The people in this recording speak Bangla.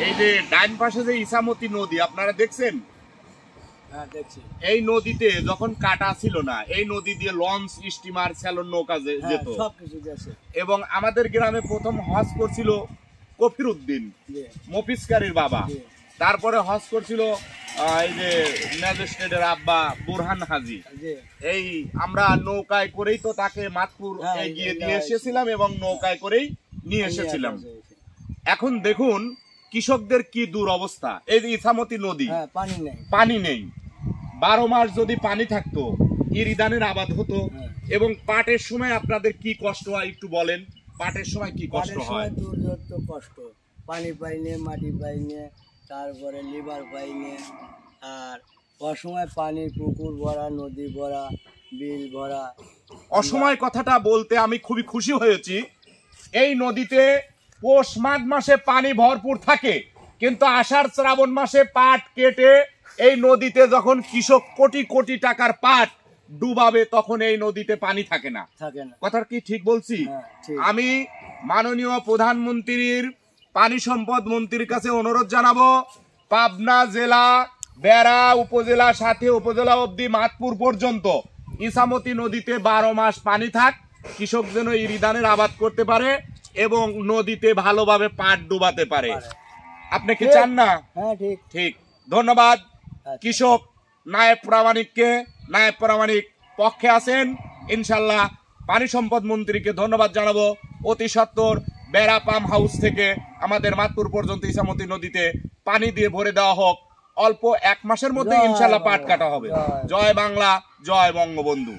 এই যে ডাইন পাশে যে ইসামতি নদী আপনারা দেখছেন? হ্যাঁ দেখছি। এই নদীতে যখন কাটা ছিল না, এই নদী দিয়ে লঞ্চ, স্টিমার, স্যালন নৌকা যেত। সবকিছু গেছে। এবং আমাদের গ্রামে প্রথম হজ করছিল কফির উদ্দিন, মফিজকারীর বাবা। তারপরে হজ করছিল এই যে ম্যাজিস্ট্রেটের আব্বা বুরহান হাজি। এই আমরা নৌকায় করেই তো তাকে মাতপুর এগিয়ে দিয়ে এসেছিলাম এবং নৌকায় করেই নিয়ে এসেছিলাম। এখন দেখুন কৃষকদের কি দুরবস্থা। এই যে ইসামতি নদী, পানি নেই। 12 মাস যদি পানি থাকতো ইরিদানের আবাদ হতো। এবং পাটের সময় আপনাদের কি কষ্ট হয় একটু বলেন। পাটের সময় কি কষ্ট হয়? কষ্ট, পানি পাইনে, মাটি পাইনে, তারপরে লিভার পাইনে, আর অসময় পানি পুকুর ভরা, নদী ভরা, বিল ভরা। অসময় কথাটা বলতে আমি খুবই খুশি হয়েছি। এই নদীতে পৌষ মাঘ মাসে পানি ভরপুর থাকে, কিন্তু আষাঢ় শ্রাবণ মাসে পাট কেটে এই নদীতে যখন কৃষক কোটি কোটি টাকার পাট ডুবাবে তখন এই নদীতে পানি থাকে না। কথা কি ঠিক বলছি? আমি মাননীয় প্রধানমন্ত্রীর পানি সম্পদ মন্ত্রীর কাছে অনুরোধ জানাবো, পাবনা জেলা বেড়া উপজেলা সাথে উপজেলা অবধি মাতপুর পর্যন্ত ইসামতি নদীতে 12 মাস পানি থাক, কৃষক যেন ইরিদানের আবাদ করতে পারে এবং নদীতে ভালোভাবে পাট ডুবাতে পারে। আপনি কি চান না? ঠিক। ধন্যবাদ। কৃষক নায়েব প্রামাণিক পক্ষে আছেন ইনশাল্লাহ। পানি সম্পদ মন্ত্রীকে ধন্যবাদ জানাবো। অতি সত্বর বেড়া পাম্প হাউস থেকে আমাদের মাতপুর পর্যন্ত ইসামতি নদীতে পানি দিয়ে ভরে দেওয়া হোক। অল্প 1 মাসের মধ্যে ইনশাল্লাহ পাট কাটা হবে। জয় বাংলা, জয় বঙ্গবন্ধু।